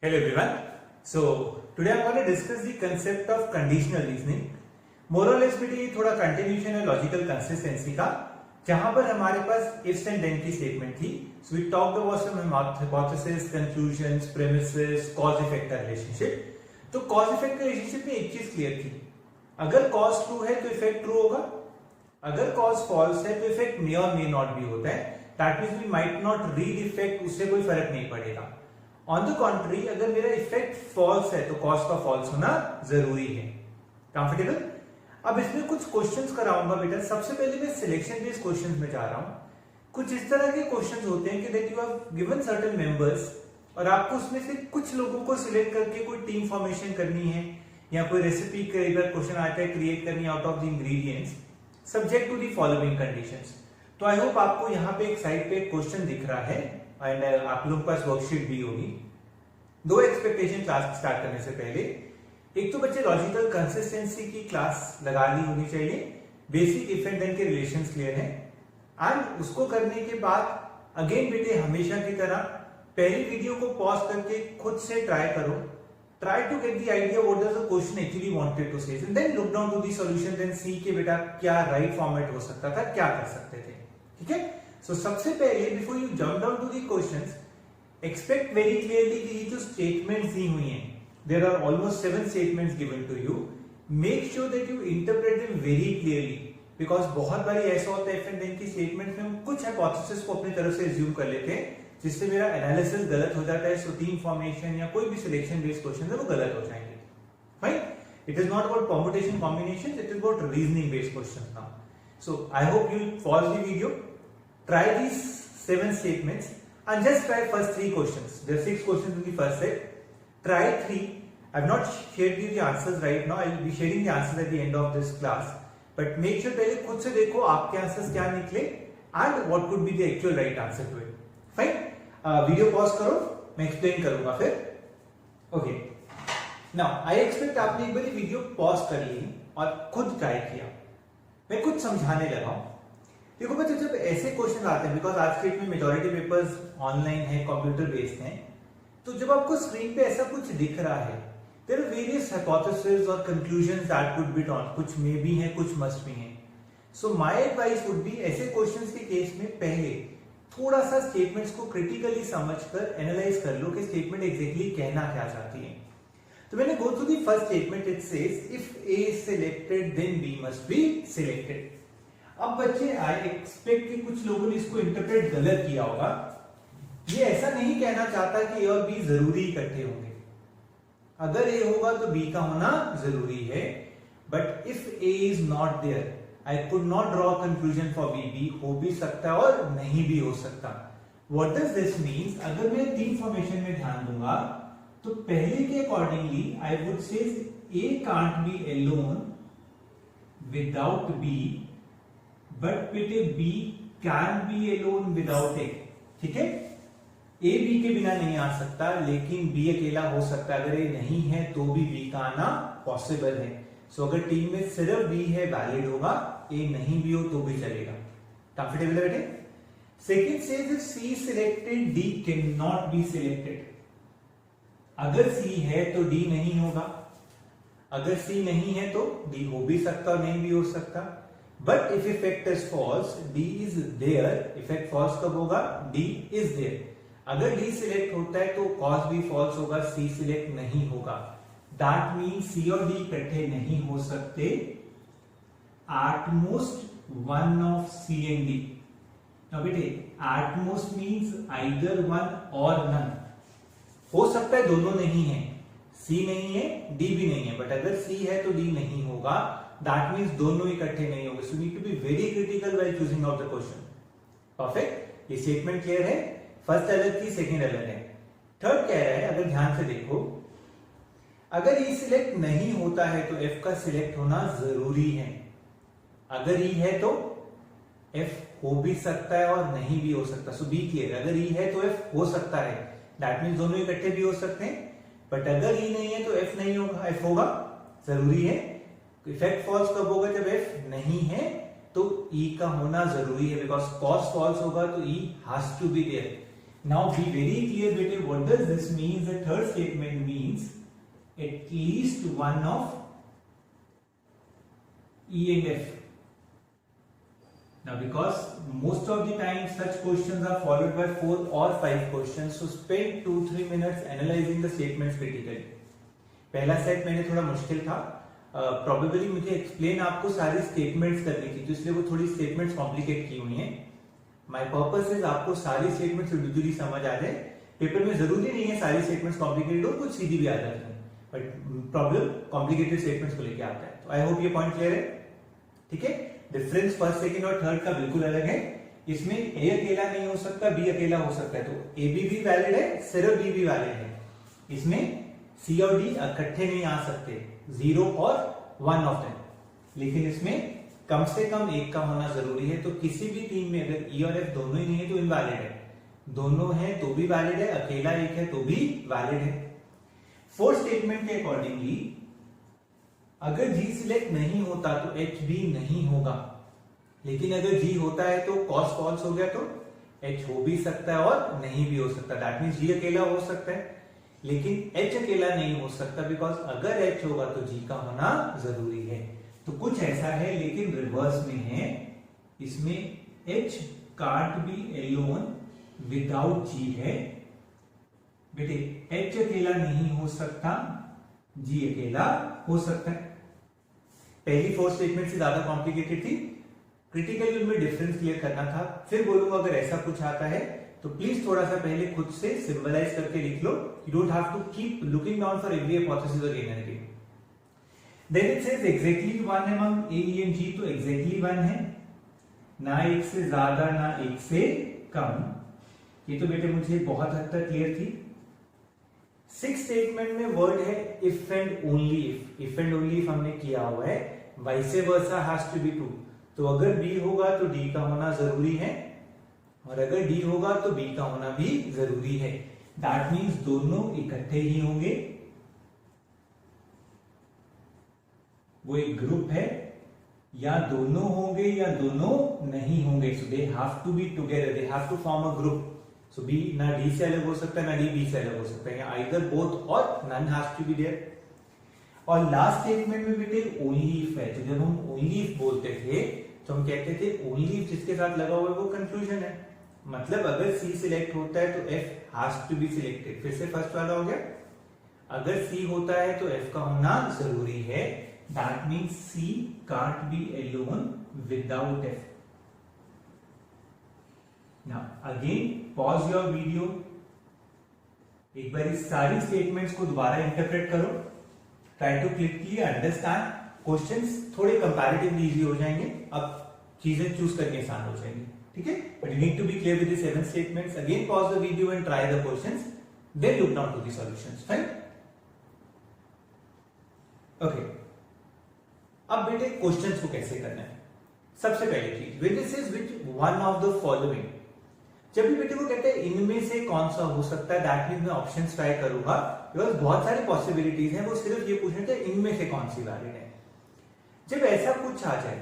Hello everyone. So today I'm going to discuss the concept of conditional reasoning. More or less बेटे ये थोड़ा continuation है logical consistency का, जहां पर हमारे पास इफ एंड देन की स्टेटमेंट थी. So we talked about some hypothesis, conclusions, premises, cause effect का रिलेशनशिप. तो कॉज इफेक्ट के रिलेशनशिप में एक चीज क्लियर थी, अगर कॉज ट्रू है तो इफेक्ट ट्रू होगा, अगर कॉज फॉल्स है तो इफेक्ट मे और मे नॉट भी होता है. That means we might not read effect, उससे कोई फर्क नहीं पड़ेगा. ऑन द कॉन्ट्री अगर मेरा इफेक्ट फॉल्स है तो कॉज का फॉल्स होना जरूरी है. कंफर्टेबल? अब इसमें कुछ क्वेश्चंस कराऊंगा बेटा. सबसे पहले मैं सिलेक्शन बेस्ड क्वेश्चंस में जा रहा हूं. कुछ इस तरह के क्वेश्चंस होते हैं कि that you have given certain members और आपको उसमें से कुछ लोगों को सिलेक्ट करके कोई टीम फॉर्मेशन करनी है या कोई रेसिपी का क्वेश्चन आता है क्रिएट करनी out of the ingredients subject to the following conditions. तो आई होप आपको यहाँ पे एक साइड पे एक क्वेश्चन दिख रहा है एंड आप लोगों के पास वर्कशीट भी होगी. दो एक्सपेक्टेशन क्लास स्टार्ट करने से पहले, एक तो बच्चे लॉजिकल कंसिस्टेंसी की क्लास लगा ली होनी चाहिए. बेसिक इफ एंड देन के रिलेशंस क्लियर है एंड उसको करने के बाद अगेन बेटे हमेशा की तरह पहली वीडियो को पॉज करके खुद से ट्राई करो. Try to get the idea what does the question actually wanted to say, then look down to the solution, then see के बेटा क्या राइट फॉर्मेट हो सकता था, क्या कर सकते थे. ठीक है. सो सबसे पहले before you jump down to the questions, expect very clearly कि ये जो स्टेटमेंट्स दी हुई हैं, there are almost 7 statements given to you. Make sure that you interpret them very clearly, because बहुत बार ऐसा होता है इफ एंड देन की स्टेटमेंट में हम कुछ हाइपोथेसिस को अपनी तरफ से एज्यूम कर लेते हैं जिससे मेरा एनालिसिस गलत हो जाता है. सो टीम फॉर्मेशन या कोई भी सिलेक्शन बेस्ड क्वेश्चन है वो गलत हो जाएंगे. Fine. It is not about permutation combination, it is about reasoning based question now. So I hope you pause the video, try these 7 statements and just try first 3 questions. There are 6 questions in the first set. Try 3. I have not shared you the answers right now. I will be sharing the answers at the end of this class. But make sure पहले खुद से देखो आपके answers क्या निकले and what could be the actual right answer to it. Fine. Video pause करो, मैं explain करूंगा फिर. ओके. नाउ आई एक्सपेक्ट आपने एक बार वीडियो पॉज कर ली और खुद ट्राई किया. मैं कुछ समझाने लगा हूं. देखो बच्चों, जब ऐसे क्वेश्चन आते हैं, बिकॉज आज के डेट में मेजॉरिटी पेपर्स ऑनलाइन है, कंप्यूटर बेस्ड हैं, तो जब आपको स्क्रीन पे ऐसा कुछ दिख रहा है, देयर आर वेरियस हाइपोथेसिस और conclusions that could be drawn. कुछ मे भी हैं, कुछ मस्ट भी हैं. So my advice would be ऐसे क्वेश्चंस के केस में पहले थोड़ा सा स्टेटमेंट्स को क्रिटिकली समझकर एनालाइज कर लो कि स्टेटमेंट एग्जैक्टली कहना क्या चाहती है. तो मैंने go through the first statement. It says if A is selected then B must be selected. अब बच्चे आई एक्सपेक्ट कि कुछ लोगों ने इसको इंटरप्रेट गलत किया होगा. ये ऐसा नहीं कहना चाहता कि ए और बी जरूरी इकट्ठे होंगे. अगर ए होगा तो बी का होना जरूरी है. But if A is not there I could not draw conclusion for B. B हो भी सकता है और नहीं भी हो सकता. What does this means? अगर मैं टीम फॉर्मेशन में ध्यान दूंगा तो पहले के accordingly I would say A can't be alone without B, but बेटे B can be alone without A. ठीक है. ए बी के बिना नहीं आ सकता, लेकिन बी अकेला हो सकता है. अगर ए नहीं है तो भी बी का आना पॉसिबल है. सो अगर टीम में सिर्फ बी है वैलिड होगा, ए नहीं भी हो तो भी चलेगा. कंफर्टेबल है बेटे? Second says if C selected D can not be selected. अगर सी है तो डी नहीं होगा, अगर सी नहीं है तो डी हो भी सकता और नहीं भी हो सकता. But if effect is false, D is there. Effect false कब होगा? D is there. अगर डी सिलेक्ट होता है तो कॉज भी फॉल्स होगा, सी सिलेक्ट नहीं होगा. दैट मीन्स सी और डी इकट्ठे नहीं हो सकते. At most one of C and D. now बेटे at most means either one और नन. हो सकता है दोनों नहीं है, सी नहीं है डी भी नहीं है, बट अगर सी है तो डी नहीं होगा. दैट मीन्स दोनों इकट्ठे नहीं होंगे. So need to be very critical while choosing out the question. Perfect. ये स्टेटमेंट क्लियर है? फर्स्ट अलग थी, सेकंड अलग है. थर्ड कह रहा है, अगर ध्यान से देखो, अगर ई सिलेक्ट नहीं होता है तो एफ का सिलेक्ट होना जरूरी है. अगर ई है तो एफ हो भी सकता है और नहीं भी हो सकता. सो बी क्लियर. अगर ई है तो एफ हो सकता है, दैट मीन्स दोनों इकट्ठे भी हो सकते हैं. बट अगर ई नहीं है तो एफ नहीं होगा, एफ होगा जरूरी है. इफेक्ट फॉल्स कब होगा? जब एफ नहीं है तो ई का होना जरूरी है, बिकॉज कॉज फॉल्स होगा तो E has to be there. Now be very clear bete, what does this mean? The third statement means at least one of E and F. Now because most of the time such questions are followed by 4 or 5 questions, so spend 2-3 minutes analyzing the statements critically. पहला set मैंने थोड़ा मुश्किल था, probably मुझे explain आपको सारी statements करनी थी, तो इसलिए वो थोड़ी स्टेटमेंट्स कॉम्प्लिकेट की हुई हैं. माय पर्पस इज आपको सारी स्टेटमेंट्स इंडिविजुअली समझ आ जाए. पेपर में जरूरी नहीं है सारी स्टेटमेंट्स कॉम्प्लिकेटेड हो, कुछ सीधी भी आ जाती है, बट प्रॉब्लम कॉम्प्लिकेटेड स्टेटमेंट्स को लेके आता है. तो आई होप ये पॉइंट क्लियर है. ठीक है, डिफरेंस फर्स्ट, सेकंड और थर्ड का बिल्कुल अलग है. इसमें ए अकेला नहीं हो सकता, बी अकेला हो सकता है, तो ए बी भी वैलिड है, सिर्फ बी भी वैलिड है. इसमें सी और डी इकट्ठे नहीं आ सकते, 0 और 1 ऑफ देम. लेकिन इसमें कम से कम एक का होना जरूरी है. तो किसी भी टीम में अगर ई और एफ दोनों ही नहीं है तो इनवैलिड है, दोनों है तो भी वैलिड है, अकेला एक है तो भी वैलिड है. फोर्थ स्टेटमेंट के अकॉर्डिंगली अगर जी सिलेक्ट नहीं होता तो एच भी नहीं होगा, लेकिन अगर जी होता है तो कॉस फॉल्स हो गया, तो एच हो भी सकता है और नहीं भी हो सकता. दैट मीन्स जी अकेला हो सकता है लेकिन एच अकेला नहीं हो सकता, बिकॉज अगर एच होगा तो जी का होना जरूरी है. तो कुछ ऐसा है, लेकिन रिवर्स में है. इसमें H can't be alone without G है. बेटे एच अकेला नहीं हो सकता, जी अकेला हो सकता है. पहली 4 स्टेटमेंट से ज्यादा कॉम्प्लिकेटेड थी, क्रिटिकली उनमें डिफरेंस क्लियर करना था. फिर बोलूंगा अगर ऐसा कुछ आता है तो प्लीज थोड़ा सा पहले खुद से सिंबलाइज करके लिख लो. You don't have to keep looking down for every hypothesis again and again. Then it says exactly 1 among A E and G, तो एग्जैक्टली 1 है, ना एक से ज्यादा ना एक से कम. ये तो बेटे मुझे बहुत हद तक क्लियर थी. 6 स्टेटमेंट में वर्ड है if and only if. If and only if हमने किया हुआ है, vice versa has to be true. तो अगर बी होगा तो डी का होना जरूरी है, और अगर डी होगा तो बी का होना भी जरूरी है. दैट मीन्स दोनों इकट्ठे ही होंगे, वो एक ग्रुप है, या दोनों होंगे या दोनों नहीं होंगे. So they have to be together, they have to form a group. So B ना डी से अलग हो सकता है, ना डी बी से अलग हो सकता है, या आइदर बोथ और none has to be there. और लास्ट स्टेटमेंट में बेटे ओनली इफ है. तो जब हम ओनली इफ बोलते थे तो हम कहते थे ओनली इफ जिसके साथ लगा हुआ है वो कंक्लूजन है. मतलब अगर सी सिलेक्ट होता है तो F has to be selected. फिर से फर्स्ट वाला हो गया, अगर सी होता है तो एफ का होना जरूरी है. That means C can't be alone without F. Now again pause your video, एक बार इस सारी स्टेटमेंट्स को दोबारा इंटरप्रेट करो. Try to clearly understand. Questions थोड़े कंपैरेटिवली इजी हो जाएंगे, अब चीजें चूज करके आसान हो जाएंगी. ठीक है, but you need to be clear with the 7 statements. Again pause the video and try the questions, then look down to the solutions. Fine. Okay, अब बेटे क्वेश्चंस को कैसे करना है. सबसे पहली चीज, when this is which one of the following. जब भी बेटे को कहते हैं इनमें से कौन सा हो सकता है, दैट मींस मैं ऑप्शंस ट्राई करूंगा, बिकॉज बहुत सारी पॉसिबिलिटीज हैं. वो सिर्फ ये पूछने थे इनमें से कौन सी वैलिड है. जब ऐसा कुछ आ जाए,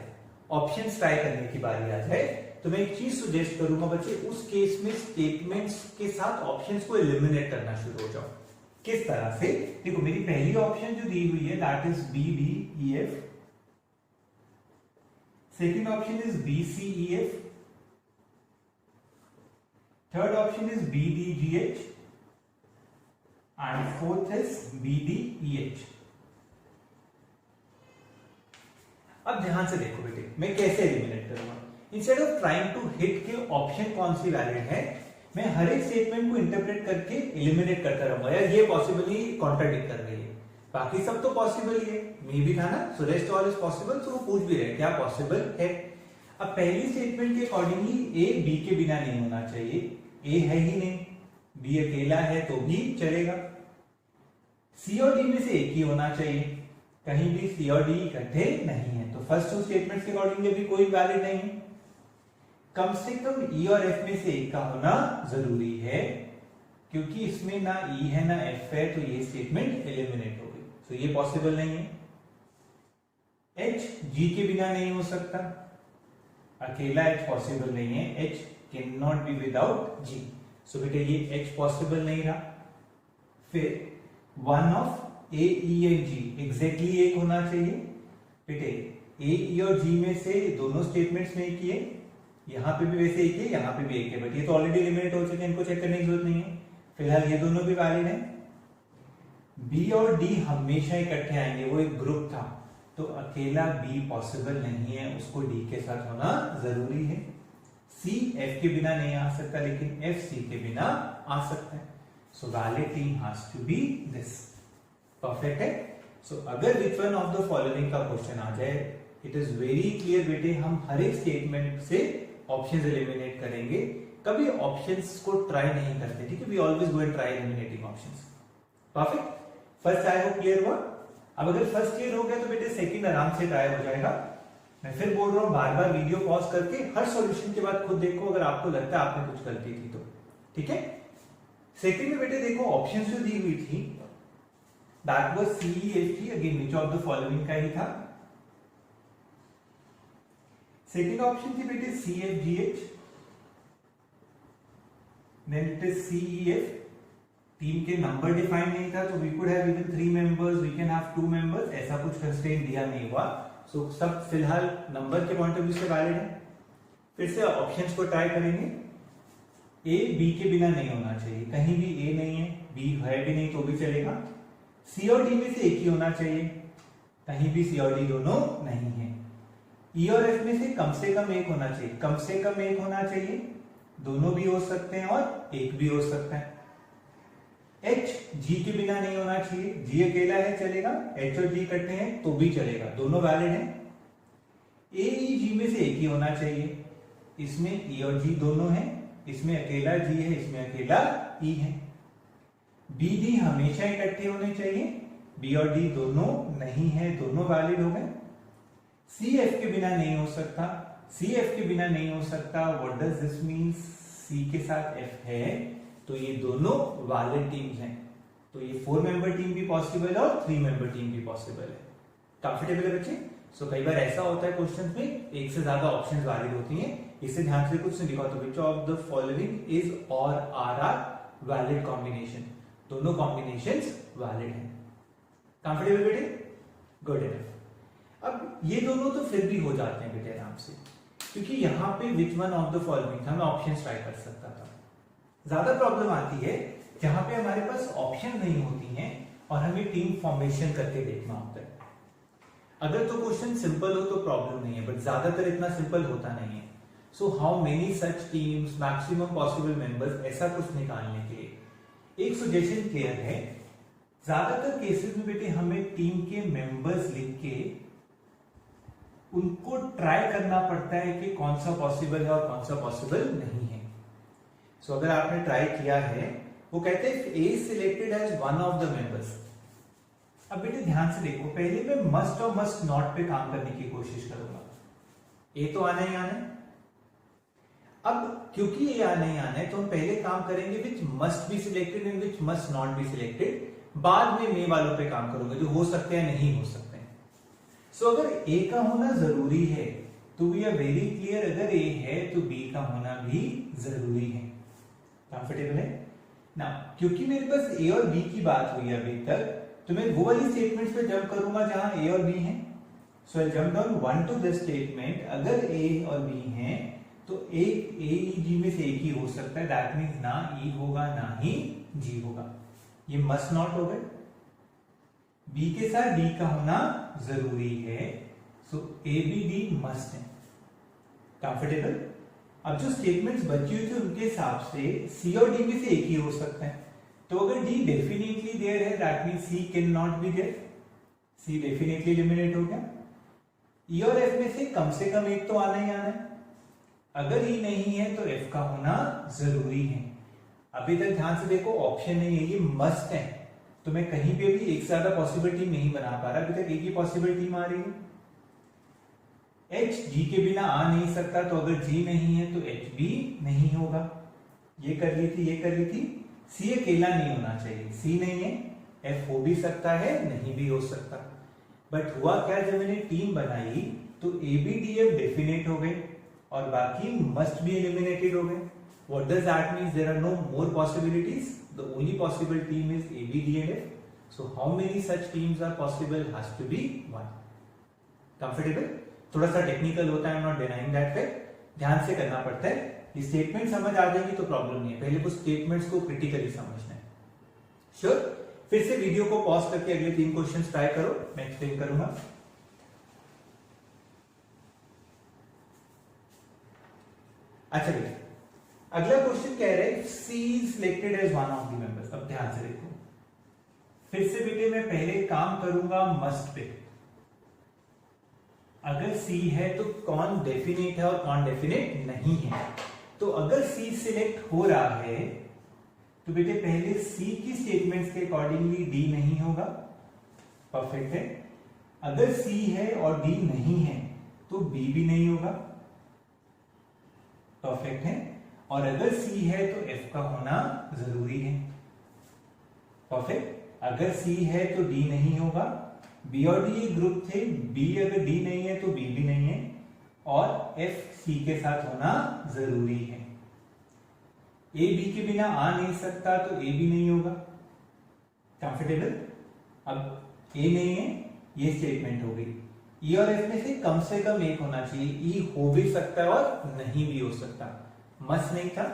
ऑप्शंस ट्राई करने की बारी आ जाए, तो मैं एक चीज सजेस्ट करूंगा बच्चे, उस केस में स्टेटमेंट्स के साथ ऑप्शंस को एलिमिनेट करना शुरू हो जाओ. किस तरह से? देखो मेरी पहली ऑप्शन जो दी हुई है that is B D E F. Second option is B C E F. Third option is B D G H and fourth is B D E H. अब ध्यान से देखो बेटे, मैं कैसे एलिमिनेट करूंगा. Instead of trying to hit के option कौन सी वैलिड है, मैं हर एक स्टेटमेंट को इंटरप्रेट करके एलिमिनेट करता रहूंगा. यार ये पॉसिबली कॉन्ट्राडिक्ट कर रही है, बाकी सब तो पॉसिबल ही है. मे भी था ना, so rest all is possible. तो वो पूछ भी रहे क्या पॉसिबल है. अब पहली स्टेटमेंट के अकॉर्डिंगली ए बी के बिना नहीं होना चाहिए. ए है ही नहीं, बी अकेला है तो भी चलेगा. सी और डी में से एक ही होना चाहिए, कहीं भी सी और डी इकट्ठे नहीं है. तो फर्स्ट 2 स्टेटमेंट्स के अकॉर्डिंगली भी कोई वैलिड नहीं है. कम से कम ई और एफ में से एक का होना जरूरी है, क्योंकि इसमें ना ई है ना एफ है, तो ये स्टेटमेंट एलिमिनेट हो गई. तो ये पॉसिबल नहीं है. एच जी के बिना नहीं हो सकता, अकेला एच पॉसिबल नहीं है. H can not be without G. So बेटे ये H पॉसिबल नहीं रहा। फिर one of A E and G exactly एक होना चाहिए। बेटे ए ई और जी में से दोनों स्टेटमेंट्स में एक ही है, यहां पे भी वैसे एक है, यहां पे भी एक है, बट ये तो ऑलरेडी एलिमिनेट हो चुके हैं, इनको चेक करने की जरूरत नहीं है। फिलहाल ये दोनों भी वैलिड है। बी और डी हमेशा इकट्ठे आएंगे, वो एक ग्रुप था, तो अकेला बी पॉसिबल नहीं है, उसको डी के साथ होना जरूरी है। सी एफ के बिना नहीं आ सकता, लेकिन एफ सी के बिना आ सकता है। So valid team has to be this. Perfect है। सो अगर which one of the following का क्वेश्चन आ जाए, इट इज वेरी क्लियर बेटे, हम हर एक स्टेटमेंट से ऑप्शंस एलिमिनेट करेंगे, कभी ऑप्शंस को ट्राई नहीं करते, ठीक है। We always go and try eliminating options. Perfect. First I hope clear हुआ। अब अगर फर्स्ट क्लियर हो गया तो बेटे सेकंड आराम से ट्राई हो जाएगा। मैं फिर बोल रहा हूं, बार बार वीडियो पॉज करके हर सॉल्यूशन के बाद खुद देखो, अगर आपको लगता है आपने कुछ गलती की तो, ठीक है। सेकंड में बेटे देखो ऑप्शंस जो दी हुई थी, that was C E F G, again which of the following का ही था। सेकंड ऑप्शन थी बेटे C F G H, then it is C E F. Team के नंबर डिफाइन नहीं था, तो we could have even 3 members, we can have 2 members, ऐसा कुछ कंस्ट्रेंट दिया नहीं हुआ। सो सब फिलहाल नंबर के पॉइंट ऑफ व्यू से वैलिड है। फिर से ऑप्शंस को ट्राई करेंगे। ए बी के बिना नहीं होना चाहिए, कहीं भी ए नहीं है, बी है भी नहीं तो भी चलेगा। सी और डी में से एक ही होना चाहिए, कहीं भी सी और डी दोनों नहीं है। ई और एफ में से कम एक होना चाहिए, कम से कम एक होना चाहिए, दोनों भी हो सकते हैं और एक भी हो सकता है। एच जी के बिना नहीं होना चाहिए, जी अकेला है चलेगा, एच और जी इकट्ठे हैं तो भी चलेगा, दोनों वैलिड हैं। ए ई जी में से एक ही होना चाहिए, इसमें ई और जी दोनों हैं, इसमें अकेला जी है, इसमें अकेला ई है। बी डी हमेशा इकट्ठे होने चाहिए, बी और डी दोनों नहीं है, दोनों वैलिड हो गए। सी एफ के बिना नहीं हो सकता, सी एफ के बिना नहीं हो सकता। What does this mean? C के साथ एफ है तो ये दोनों वैलिड टीम्स हैं, तो ये 4 मेंबर टीम भी पॉसिबल है और 3 मेंबर टीम भी पॉसिबल है। कंफर्टेबल है बच्चे? सो कई बार ऐसा होता है क्वेश्चंस में एक से ज्यादा ऑप्शंस वैलिड होती हैं, इससे ध्यान से कुछ लिखा तो विच ऑफ द फॉलोइंग इज और आर वैलिड कॉम्बिनेशन, दोनों कॉम्बिनेशंस वैलिड हैं। कंफर्टेबल बेटे? Good enough. अब ये दोनों तो फिर भी हो जाते हैं बेटे आराम से, क्योंकि यहाँ पे विच वन ऑफ द फॉलोइंग था, मैं ऑप्शंस ट्राई कर सकता था। ज्यादा प्रॉब्लम आती है जहां पे हमारे पास ऑप्शन नहीं होती हैं और हमें टीम फॉर्मेशन करके देखना होता है। अगर तो क्वेश्चन सिंपल हो तो प्रॉब्लम नहीं है, बट ज्यादातर इतना सिंपल होता नहीं है। So how many such teams, maximum possible members, ऐसा कुछ निकालने के लिए एक सजेशन क्लियर है। ज्यादातर केसेस में बेटे हमें टीम के मेंबर्स लिख के उनको ट्राई करना पड़ता है कि कौन सा पॉसिबल है और कौन सा पॉसिबल नहीं है। सो अगर आपने ट्राई किया है, वो कहते हैं A is selected as one of the members. अब बेटे ध्यान से देखो, पहले मैं मस्ट और मस्ट नॉट पे काम करने की कोशिश करूंगा। ए तो आना ही आना है। अब क्योंकि ये आना ही आना है तो हम पहले काम करेंगे which must be selected and which must not be selected, बाद में मे वालों पे काम करूंगा जो हो सकते हैं नहीं हो सकते हैं। सो अगर ए का होना जरूरी है तो वी आर वेरी क्लियर, अगर ए है तो बी का होना भी जरूरी है। कंफर्टेबल है ना? क्योंकि मेरे पास ए और बी की बात हुई है अभी तक, तो मैं वो वाली स्टेटमेंट्स पे जंप करूंगा जहां ए और बी हैं। So I jump down 1 to this statement. अगर ए और बी हैं तो एक ए ई जी में से एक ही हो सकता है, दैट मींस ना ई होगा ना ही जी होगा। ये मस्ट नॉट हो गए। बी के साथ डी का होना जरूरी है, सो ए बी डी मस्ट है। कंफर्टेबल? अब जो स्टेटमेंट्स बची हुई थी उनके हिसाब से सी और डी में से एक ही हो सकता है, तो अगर डी डेफिनेटली देयर है that means C can not be there, C definitely eliminate हो गया। ई और एफ में से कम एक तो आना ही आना है, अगर ई नहीं है तो एफ का होना जरूरी है। अभी तक ध्यान से देखो, ऑप्शन नहीं है, ये मस्ट है, तो मैं कहीं पे भी एक से ज्यादा पॉसिबिलिटी नहीं बना पा रहा, अभी तक एक ही पॉसिबिलिटी आ रही है। एच जी के बिना आ नहीं सकता, तो अगर जी नहीं है तो एच भी नहीं होगा। ये कर ली थी, ये कर ली थी। सी अकेला नहीं होना चाहिए, सी नहीं है, एफ हो भी सकता है नहीं भी हो सकता। बट हुआ क्या, जब मैंने टीम बनाई तो A B D F definite हो गए और बाकी मस्ट भी एलिमिनेटेड हो गए। What does that mean? There are no more possibilities. The only possible team is A, B, D and F. So how many such teams are possible? Has to be one. Comfortable? थोड़ा सा technical होता है, I'm not denying that fact. ध्यान से करना पड़ता है. ये स्टेटमेंट समझ आ जाएगी तो प्रॉब्लम नहीं है, पहले कुछ स्टेटमेंट्स को क्रिटिकली समझना है. श्योर? फिर से वीडियो को पॉज करके अगले 3 क्वेश्चंस ट्राई करो, मैं एक्सप्लेन करूंगा. अच्छा बेटा, अगला क्वेश्चन कह रहे हैं C is selected as one of the members. अब ध्यान से देखो, फिर से बेटे मैं पहले काम करूंगा मस्ट पे. अगर C है तो कौन डेफिनेट है और कौन डेफिनेट नहीं है. तो अगर C सिलेक्ट हो रहा है तो बेटे पहले C की स्टेटमेंट्स के अकॉर्डिंगली D नहीं होगा. परफेक्ट है. अगर C है और D नहीं है तो B भी नहीं होगा. परफेक्ट है. और अगर C है तो F का होना जरूरी है. परफेक्ट. अगर C है तो D नहीं होगा. B और D एक ग्रुप थे, B अगर D नहीं है तो B भी नहीं है, और F C के साथ होना जरूरी है. A B के बिना आ नहीं सकता तो A भी नहीं होगा. कंफर्टेबल. अब A नहीं है, ये स्टेटमेंट हो गई. E और F में से कम एक होना चाहिए. E हो भी सकता है और नहीं भी हो सकता. मस्ट नहीं था.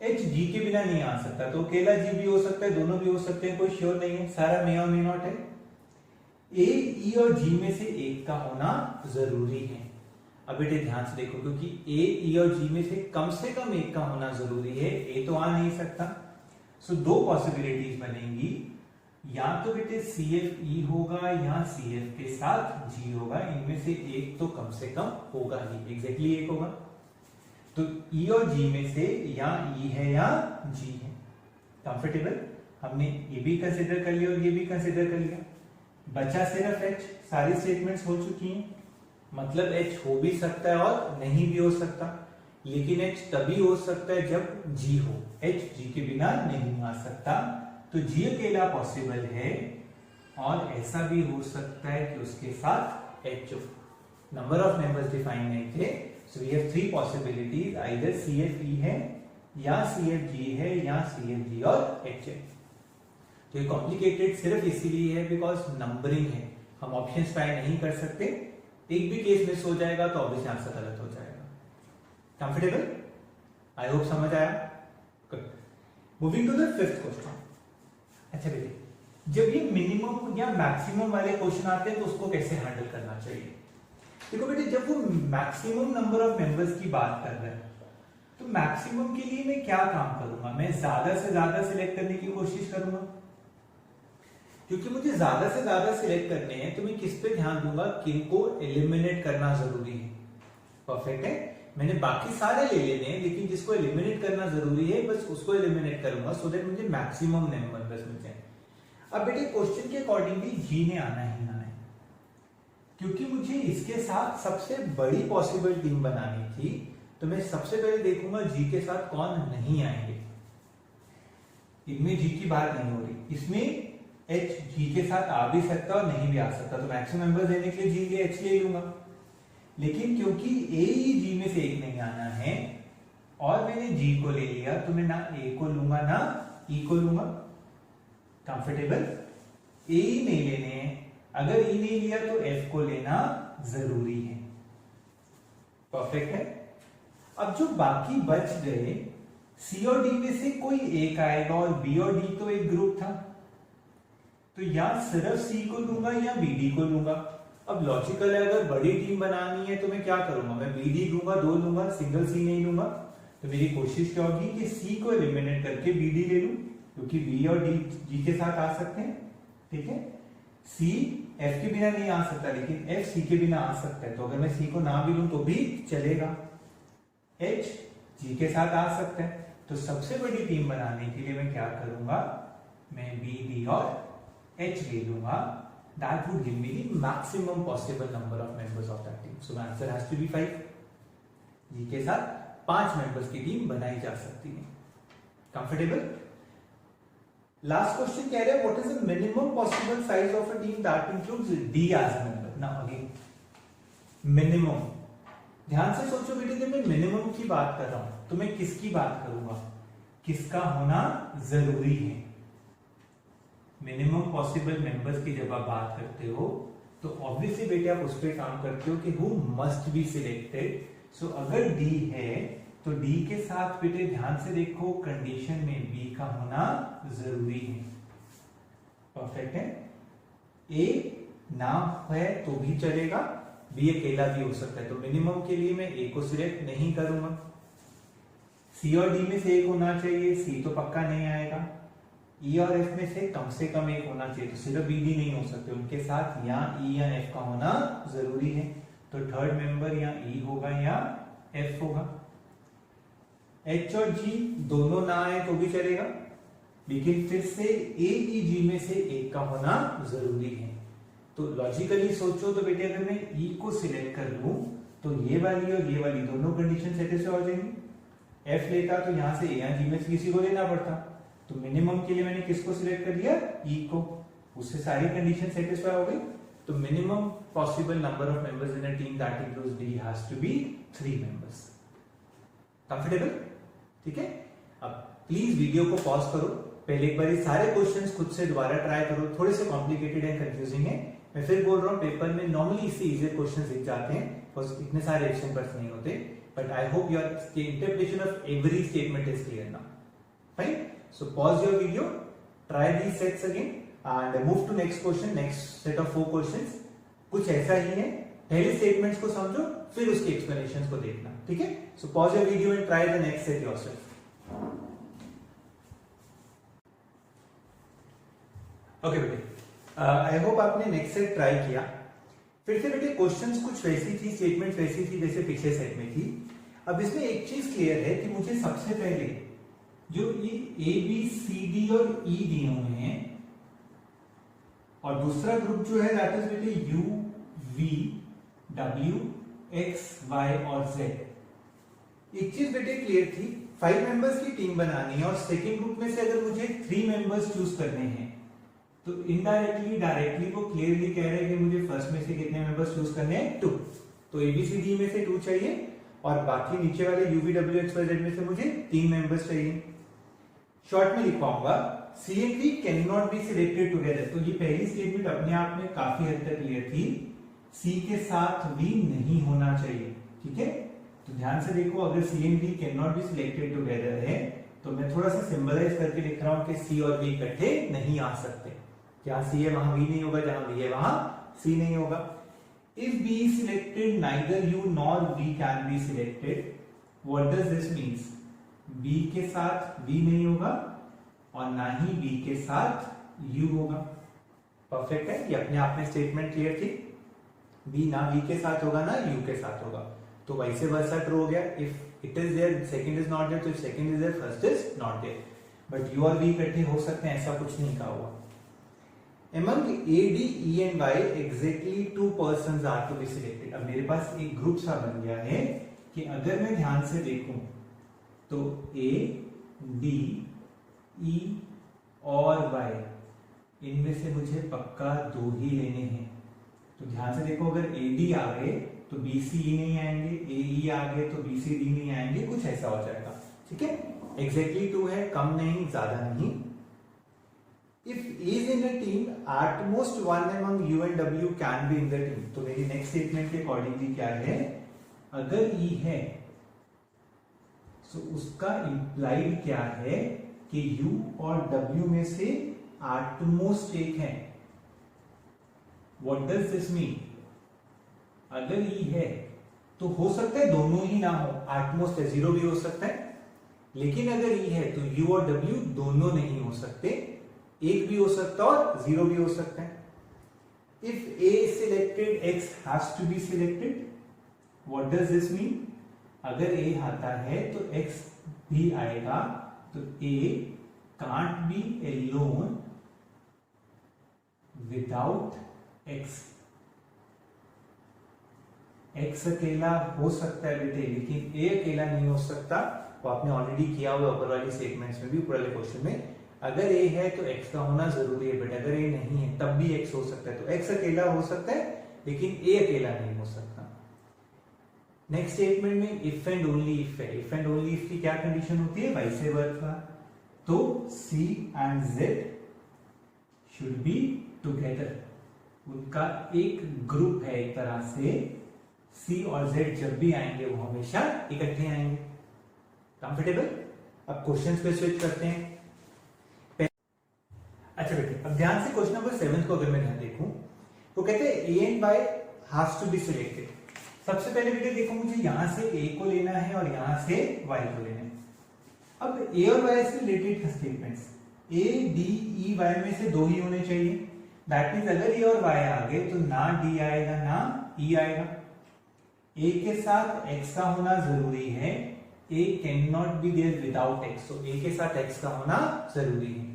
H G के बिना नहीं आ सकता, तो अकेला G भी हो सकता है, दोनों भी हो सकते हैं, कोई श्योर नहीं है, सारा मे और मे नॉट है. A, E और G में से एक का होना जरूरी है. अब बेटे ध्यान से देखो, क्योंकि A, E और G में से कम एक का होना जरूरी है. A तो आ नहीं सकता. सो 2 पॉसिबिलिटीज बनेंगी. या तो बेटे CF E होगा या CF के साथ G होगा. इनमें से एक तो कम से कम होगा ही, एग्जैक्टली एक होगा. तो E और G में से या E है या G है. कंफर्टेबल. हमने ये भी कंसिडर कर लिया और ये भी कंसिडर कर लिया. बचा सिर्फ H. सारी स्टेटमेंट्स हो चुकी हैं. मतलब H हो भी सकता है और नहीं भी हो सकता, लेकिन H तभी हो सकता है जब G हो. H G के बिना नहीं आ सकता. तो G अकेला पॉसिबल है, और ऐसा भी हो सकता है कि उसके साथ H हो. नंबर ऑफ मेंबर्स डिफाइन नहीं थे. So we have 3 possibilities. Either CFE है या CFG है या CFG और H है. तो ये कॉम्प्लिकेटेड सिर्फ इसीलिए है बिकॉज नंबरिंग है. हम ऑप्शंस ट्राई नहीं कर सकते. एक भी केस मिस हो जाएगा तो ऑब्वियसली आंसर गलत हो जाएगा. कंफर्टेबल? आई होप समझ आया. Good. Moving to the 5th question. अच्छा बेटे, जब ये मिनिमम या मैक्सिमम वाले क्वेश्चन आते हैं तो उसको कैसे हैंडल करना चाहिए. देखो बेटे, जब वो मैक्सिमम नंबर ऑफ मेंबर्स की बात कर रहे हैं तो मैक्सिमम के लिए मैं क्या काम करूंगा. मैं ज्यादा से ज्यादा सिलेक्ट करने की कोशिश करूंगा, क्योंकि मुझे ज्यादा से ज्यादा सिलेक्ट करने हैं. तो मैं किस पे ध्यान दूंगा, किनको एलिमिनेट करना जरूरी है. परफेक्ट है. मैंने बाकी सारे ले लेने हैं, लेकिन जिसको एलिमिनेट करना जरूरी है बस उसको एलिमिनेट करूंगा, सो दैट मुझे मैक्सिमम मेंबर्स मिल जाए. अब बेटे क्वेश्चन के अकॉर्डिंगली G ने आना ही आना है, क्योंकि मुझे इसके साथ सबसे बड़ी पॉसिबल टीम बनानी थी. तो मैं सबसे पहले देखूंगा G के साथ कौन नहीं आएंगे. इनमें G की बात नहीं हो रही. इसमें H G के साथ आ भी सकता और नहीं भी आ सकता. तो मैक्सिमम मेंबर्स देने के लिए G ले H ले लूंगा. लेकिन क्योंकि A ही G में से एक नहीं आना है और मैंने G को ले लिया, तो मैं ना A को लूंगा ना E को लूंगा. कंफर्टेबल. A ही नहीं लेने हैं. अगर E नहीं लिया तो F को लेना जरूरी है. परफेक्ट है. अब जो बाकी बच गए, C और D में से कोई एक आएगा, और B और D तो एक ग्रुप था, तो या सिर्फ C को लूंगा या BD को लूंगा. अब लॉजिकल है, अगर बड़ी टीम बनानी है तो मैं क्या करूंगा, मैं BD लूंगा, 2 लूंगा, सिंगल C नहीं लूंगा. तो मेरी कोशिश क्या होगी कि C को एलिमिनेट करके BD ले लूं, क्योंकि B और D G के साथ आ सकते हैं. ठीक है. C F के बिना नहीं आ सकता, लेकिन F C के बिना आ सकता है. तो अगर मैं C को ना भी लूं तो भी चलेगा. H G के साथ आ सकता है. तो सबसे बड़ी टीम बनाने के लिए मैं क्या करूंगा, मैं B D और H ले लूंगा. That would give me the maximum possible number of members of that team. So my answer has to be 5. G के साथ 5 मेंबर्स की टीम बनाई जा सकती है. कंफर्टेबल. लास्ट क्वेश्चन कह रहे हैं what is the minimum possible size of a team that includes D as a member. Now again minimum. ध्यान से सोचो बेटे, जब मैं मिनिमम की बात कर रहा हूं तो मैं किसकी बात करूंगा, किसका होना जरूरी है। मिनिमम पॉसिबल मेंबर्स की जब आप बात करते हो तो ऑब्वियसली बेटे आप उस पर काम करते हो कि हु मस्ट बी सिलेक्टेड। सो अगर डी है तो डी के साथ बेटे ध्यान से देखो कंडीशन में बी का होना जरूरी है। परफेक्ट है। ए ना है तो भी चलेगा, बी अकेला भी हो सकता है, तो मिनिमम के लिए मैं ए को सिलेक्ट नहीं करूंगा। सी और डी में से एक होना चाहिए, सी तो पक्का नहीं आएगा। ई और एफ में से कम एक होना चाहिए, तो सिर्फ बी डी नहीं हो सकते, उनके साथ या ई या एफ का होना जरूरी है। तो थर्ड मेंबर या ई होगा या एफ होगा। एच और जी दोनों ना आए तो भी चलेगा, लेकिन फिर से ए ई जी में से एक का होना जरूरी है। तो लॉजिकली सोचो तो बेटे अगर मैं ई को सिलेक्ट कर लूं तो ये वाली और ये वाली दोनों कंडीशन सेटिस्फाई हो जाएंगी। एफ लेता तो यहां से ए या जी में से किसी को लेना पड़ता, तो मिनिमम के लिए मैंने किसको सिलेक्ट कर लिया, ई को, उससे सारी कंडीशन सेटिस्फाई हो गई। तो minimum possible number of members in a team that includes D has to be 3 members. Comfortable? ठीक है। अब प्लीज वीडियो को पॉज करो, पहले एक बार ये सारे क्वेश्चंस खुद से दोबारा ट्राई करो, थोड़े से कॉम्प्लिकेटेड एंड कंफ्यूजिंग है। मैं फिर बोल रहा हूँ पेपर में नॉर्मली इससे इजी क्वेश्चंस दिख जाते हैं, बस इतने सारे एक्शन बर्स नहीं होते, but I hope your interpretation of every statement is clear now. Fine, so pause your video, try these sets again and move to next question, next set of 4 questions. कुछ ऐसा ही है, पहले स्टेटमेंट्स को समझो फिर उसके एक्सप्लेनेशंस को देखना, ठीक है। सो pause your video and try the next set yourself. Okay बेटे, आई होप आपने नेक्स्ट सेट ट्राई किया। फिर से बेटे क्वेश्चंस कुछ वैसी थी, स्टेटमेंट वैसी थी जैसे पिछले सेट में थी। अब इसमें एक चीज क्लियर है कि मुझे सबसे पहले जो ये ए बी सी डी और ई दिए हुए हैं और दूसरा ग्रुप जो है दैट इज बेटे U V W X Y और जेड। एक चीज बेटे क्लियर थी, 5 मेंबर्स की टीम बनानी है और सेकेंड ग्रुप में से अगर मुझे 3 मेंबर्स चूज करने हैं तो इनडायरेक्टली डायरेक्टली वो क्लियरली कह रहे हैं कि मुझे फर्स्ट में से कितने मेंबर्स चूज करने हैं, 2। तो एबीसीडी में से 2 चाहिए और बाकी नीचे वाले U V W X Y Z में से मुझे 3 मेंबर्स चाहिए। शॉर्ट में लिख पाऊंगा C and D can not be selected together. तो ये पहली स्टेटमेंट अपने आप में काफी हद तक क्लियर थी, सी के साथ वी नहीं होना चाहिए, ठीक है। तो ध्यान से देखो, अगर C and D can not be selected together है तो मैं थोड़ा सा सिंबलाइज करके लिख रहा हूं कि सी और वी इकट्ठे नहीं आ सकते। जहां सी है वहां वी नहीं होगा, जहां वी है वहां सी नहीं होगा। If B is selected neither U nor V can be selected. What does this means? B के साथ बी नहीं होगा और ना ही बी के साथ यू होगा। परफेक्ट है, ये अपने आप में स्टेटमेंट क्लियर थी। बी ना बी के साथ होगा ना यू के साथ होगा, तो वैसे वर्सा ट्रू हो गया। If it is there second is not there, तो if second is there first is not there. But U और वी इकट्ठे हो सकते हैं, ऐसा कुछ नहीं कहा हुआ। Among A, D, E and Y, exactly 2 persons are to be selected. अब मेरे पास एक ग्रुप सा बन गया है कि अगर मैं ध्यान से देखूं तो A, D, E और Y इनमें से मुझे पक्का 2 ही लेने हैं। तो ध्यान से देखो, अगर A, D आ गए तो B, C, E नहीं आएंगे, A, E आ गए तो B, C, D नहीं आएंगे, कुछ ऐसा हो जाएगा, ठीक है। Exactly 2 है, कम नहीं ज्यादा नहीं। If A is in a team, at most one among U and W can be in the team. तो मेरी नेक्स्ट स्टेटमेंट के अकॉर्डिंगली क्या है, अगर E है तो उसका इंप्लाइड क्या है कि U और W में से at most एक है। What does this mean? अगर E है तो हो सकता है दोनों ही ना हो, at most है, 0 भी हो सकता है। लेकिन अगर E है तो U और W दोनों नहीं हो सकते, एक भी हो सकता और 0 भी हो सकता है। If A is selected, X has to be selected. What does this mean? अगर A आता है तो X भी आएगा, तो A can't be alone without X. X अकेला हो सकता है बेटे, लेकिन A अकेला नहीं हो सकता। वो आपने ऑलरेडी किया हुआ ऊपर वाली स्टेटमेंट्स में भी, ऊपर वाले क्वेश्चन में। अगर A है तो X का होना जरूरी है बेटा, अगर A नहीं है तब भी X हो सकता है। तो X अकेला हो सकता है लेकिन A अकेला नहीं हो सकता। नेक्स्ट स्टेटमेंट में इफ एंड ओनली इफ है। इफ एंड ओनली इफ की क्या कंडीशन होती है, वाइस वर्सा। तो C and Z should be together, उनका एक ग्रुप है एक तरह से। C और Z जब भी आएंगे वो हमेशा इकट्ठे आएंगे। कंफर्टेबल? अब क्वेश्चंस पे स्विच करते हैं। अच्छा बेटे, अब ध्यान से क्वेश्चन नंबर 7 को अगर मैं ध्यान देखूं, वो कहते हैं A and Y has to be selected. सबसे पहले बेटे देखो, मुझे यहां से A को लेना है और यहां से Y को लेना है। अब A और Y से related statements A, D, E, Y में से दो ही होने चाहिए। दैट मीन्स अगर A और Y आ गए तो ना D आएगा ना E आएगा। A के साथ X का होना जरूरी है। A can not be there without X, तो A के साथ X का होना जरूरी है।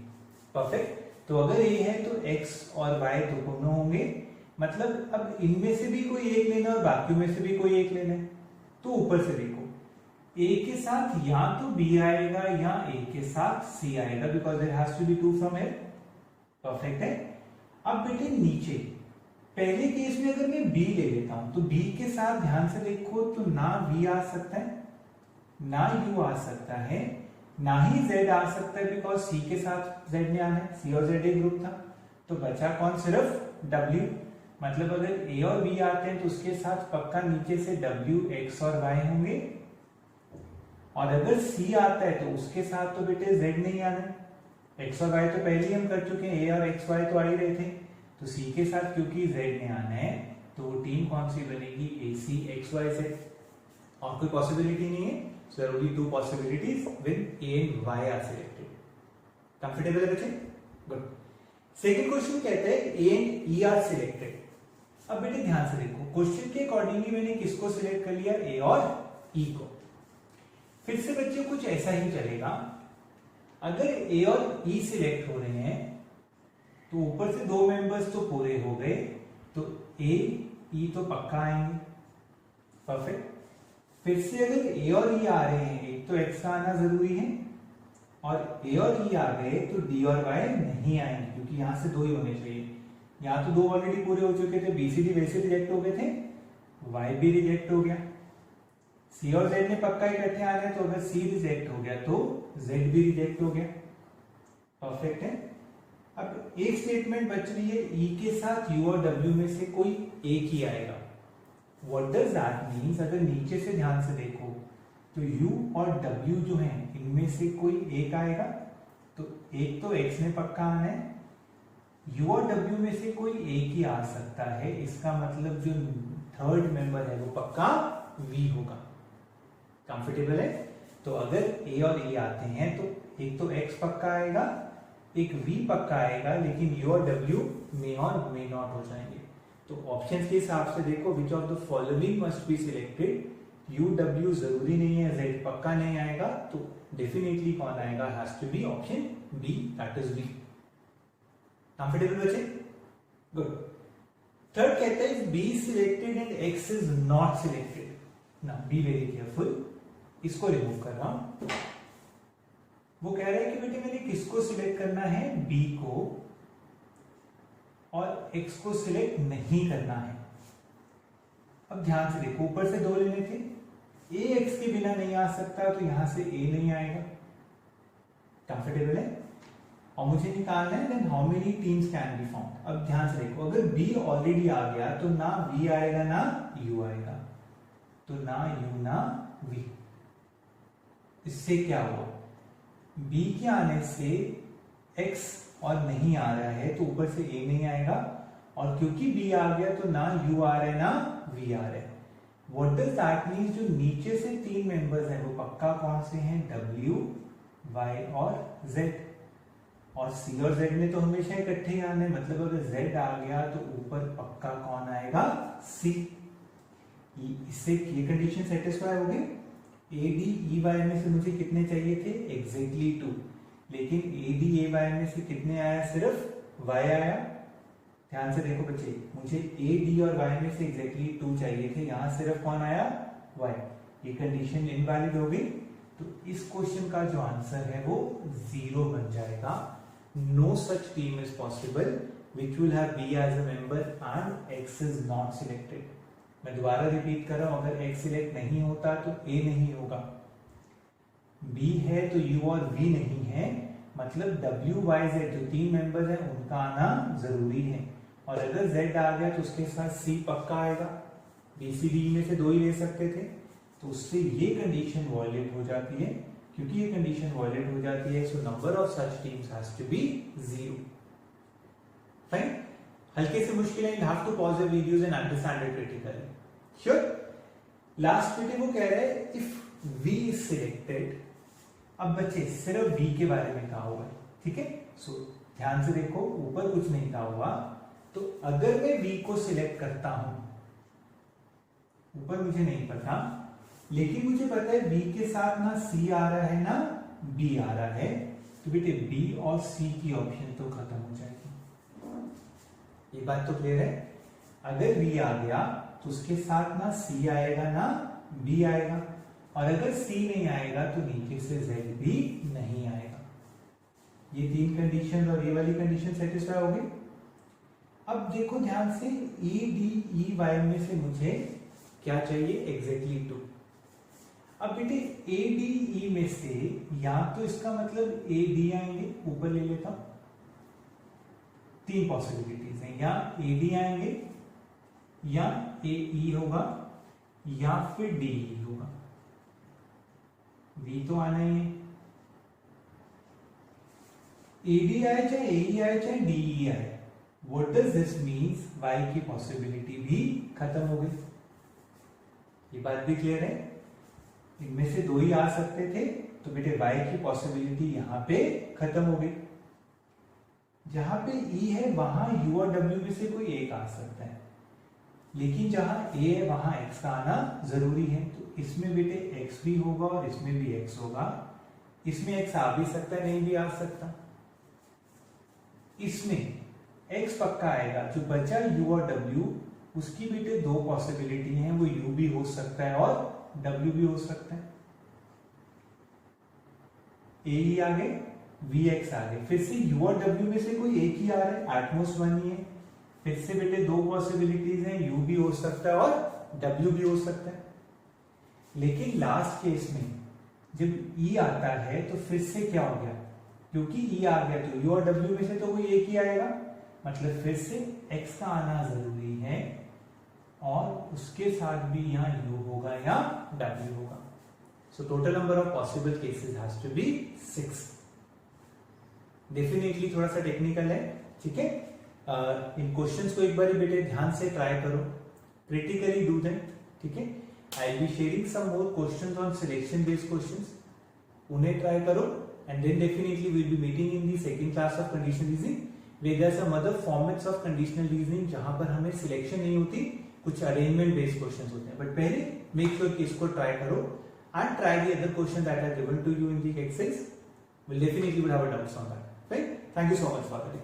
परफेक्ट। तो अगर A है तो X और Y दोनों होंगे, मतलब अब इनमें से भी कोई एक लेना और बाकी में से भी कोई एक लेना है। तो ऊपर से देखो, A के साथ या तो B आएगा या A के साथ C आएगा, because there has to be two from here. Perfect है। अब बेटे नीचे पहले केस में अगर मैं B ले लेता हूं तो B के साथ ध्यान से देखो तो ना V आ सकता है ना U आ सकता है ना ही Z आ सकता है, बिकॉज C के साथ Z ने आना है। C और Z एक ग्रुप था, तो बचा कौन, सिर्फ W। मतलब अगर A और B आते हैं तो उसके साथ पक्का नीचे से W, X और Y होंगे, और अगर C आता है तो उसके साथ तो बेटे Z नहीं आना है। X और Y तो पहले ही हम कर चुके हैं, A और X Y तो आ ही रहे थे। तो C के साथ क्योंकि Z ने आना है तो वो टीम कौन सी बनेगी, AC XY Z। और कोई पॉसिबिलिटी नहीं है, so there are only two possibilities when A and Y are selected. Comfortable है बच्चे? Good. सेकेंड क्वेश्चन कहता है A and E are selected. अब बेटे ध्यान से देखो, क्वेश्चन के अकॉर्डिंगली मैंने किसको सिलेक्ट कर लिया, A और E को। फिर से बच्चे कुछ ऐसा ही चलेगा। अगर A और E सिलेक्ट हो रहे हैं तो ऊपर से दो मेंबर्स तो पूरे हो गए, तो A, E तो पक्का आएंगे। परफेक्ट। फिर से अगर A और E आ रहे हैं, एक तो X का आना जरूरी है, और A और E आ गए तो D और Y नहीं आएंगे, क्योंकि यहां से दो ही होने चाहिए। यहां तो दो ऑलरेडी पूरे हो चुके थे, BCD वैसे रिजेक्ट हो गए थे, Y भी रिजेक्ट हो गया। C और Z ने पक्का इकट्ठे आना है, तो अगर C रिजेक्ट हो गया तो Z भी रिजेक्ट हो गया। परफेक्ट है। अब एक स्टेटमेंट बच रही है, E के साथ U और W में से कोई एक ही आएगा। What does that means? अगर नीचे से ध्यान से देखो तो U और W जो हैं इनमें से कोई एक आएगा, तो एक तो X में पक्का आना है, U और W में से कोई एक ही आ सकता है। इसका मतलब जो थर्ड मेंबर है वो पक्का V होगा। कंफर्टेबल है? तो अगर A और E आते हैं तो एक तो X पक्का आएगा, एक V पक्का आएगा, लेकिन U और W मे और मे नॉट हो जाएंगे। तो ऑप्शंस के हिसाब से देखो, विच of the following must be selected. U, W जरूरी नहीं है, Z पक्का नहीं आएगा, तो डेफिनेटली कौन आएगा, has to be option B, that is B। Comfortable बच्चे? गुड। थर्ड कहता है B is selected and X is not selected. ना बी वेरी केयरफुल, इसको रिमूव कर रहा हूं। वो कह रहा है कि बेटे मैंने किसको सिलेक्ट करना है, B को, और X को सिलेक्ट नहीं करना है। अब ध्यान से देखो, ऊपर से दो लेने थे, A X के बिना नहीं आ सकता, तो यहां से A नहीं आएगा। कंफर्टेबल है? और मुझे निकालना है then how many teams can be found. अब ध्यान से देखो, अगर B ऑलरेडी आ गया तो ना V आएगा ना U आएगा, तो ना U ना V। इससे क्या हुआ, B के आने से X और नहीं आ रहा है तो ऊपर से A नहीं आएगा, और क्योंकि B आ गया तो ना U आ रहा है ना V आ रहा है। What does that mean? जो नीचे से तीन मेंबर्स हैं वो पक्का कौन से हैं, W, Y और Z। और C और Z ने तो हमेशा इकट्ठे ही आने, मतलब अगर Z आ गया तो ऊपर पक्का कौन आएगा, C। इससे ये कंडीशन सेटिस्फाई हो गई। ADEY में से मुझे कितने चाहिए थे, एग्जैक्टली 2, लेकिन ADAY में से कितने आया, सिर्फ Y आया। ध्यान से देखो बच्चे, मुझे AD और Y में से एग्जैक्टली 2 चाहिए थे, यहां सिर्फ कौन आया, Y। ये कंडीशन इनवैलिड हो गई, तो इस क्वेश्चन का जो आंसर है वो 0 बन जाएगा। No such team is possible which will have B as a member and X is not selected. मैं दोबारा रिपीट कर रहा हूं, अगर x सिलेक्ट नहीं होता तो a नहीं होगा, b है तो u और v नहीं है, मतलब w y z जो तीन मेंबर्स हैं उनका आना जरूरी है। और अगर z आ गया तो उसके साथ c पक्का आएगा, b c d में से दो ही ले सकते थे, तो उससे ये कंडीशन वॉयलेट हो जाती है। क्योंकि ये कंडीशन वॉयलेट हो जाती है, so number of such teams has to be 0। Fine, हल्के से मुश्किल है, you have to pause the videos and understand it critically. Sure. Last में वो कह रहा है इफ v इज सिलेक्टेड। अब बच्चे सिर्फ v के बारे में कहा हुआ है, ठीक है। सो ध्यान से देखो, ऊपर कुछ नहीं कहा हुआ। तो अगर मैं v को सिलेक्ट करता हूं, ऊपर मुझे नहीं पता, लेकिन मुझे पता है b के साथ ना c आ रहा है ना b आ रहा है, तो बेटे b और c की ऑप्शन तो खत्म हो जाएगी। ये बात तो क्लियर है। अगर v आ गया तो उसके साथ ना c आएगा ना b आएगा, और अगर c नहीं आएगा तो नीचे से z भी नहीं आएगा। ये तीन कंडीशन और ये वाली कंडीशन सेटिस्फाई हो गई। अब देखो ध्यान से, e d e y में से मुझे क्या चाहिए, एग्जैक्टली 2। अब बेटे ए डी ई में से या तो इसका मतलब ए डी आएंगे, ऊपर ले लेता हूं, तीन पॉसिबिलिटीज हैं, या ए डी आएंगे, या ए ई होगा, या फिर डी ई होगा। बी तो आना ही है। ए डी आए चाहे ए ई आए चाहे डी ई आए, what does this means, Y की पॉसिबिलिटी भी खत्म हो गई। ये बात भी क्लियर है। इनमें से दो ही आ सकते थे, तो बेटे y की पॉसिबिलिटी यहां पे खत्म हो गई। जहां पे e है वहां u और w में से कोई एक आ सकता है, लेकिन जहां a है वहां x का आना जरूरी है। तो इसमें बेटे x भी होगा और इसमें भी x होगा। इसमें x आ भी सकता है, नहीं भी आ सकता। इसमें x पक्का आएगा। जो बचा u और w, उसकी बेटे दो पॉसिबिलिटी हैं, वो u भी हो सकता है और W भी हो सकता है। ए आगे, VX आगे, फिर से U और W में से कोई एक ही आ रहा है, एटमोस्ट 1 ही है। फिर से बेटे दो पॉसिबिलिटीज हैं, U भी हो सकता है और W भी हो सकता है। लेकिन लास्ट केस में जब E आता है तो फिर से क्या हो गया, क्योंकि E आ गया तो U और W में से तो कोई एक ही आएगा, मतलब फिर से X का आना जरूरी है, और उसके साथ भी यहाँ u होगा या w होगा। So total number of possible cases has to be 6। Definitely थोड़ा सा टेक्निकल है, ठीक है। इन क्वेश्चंस को एक बार बेटे ध्यान से ट्राई करो, क्रिटिकली डू देम, ठीक है। I will be sharing some more questions on selection based questions, उन्हें ट्राई करो, and then definitely we will be meeting in the second class of conditional reasoning, where there are some other formats of conditional reasoning जहां पर हमें selection नहीं होती, कुछ arrangement based questions होते हैं। बट पहले मेक श्योर कि इसको ट्राई करो and try the other question that are given to you in the exercise. Will definitely have a doubts on that, right. Thank you so much for the day.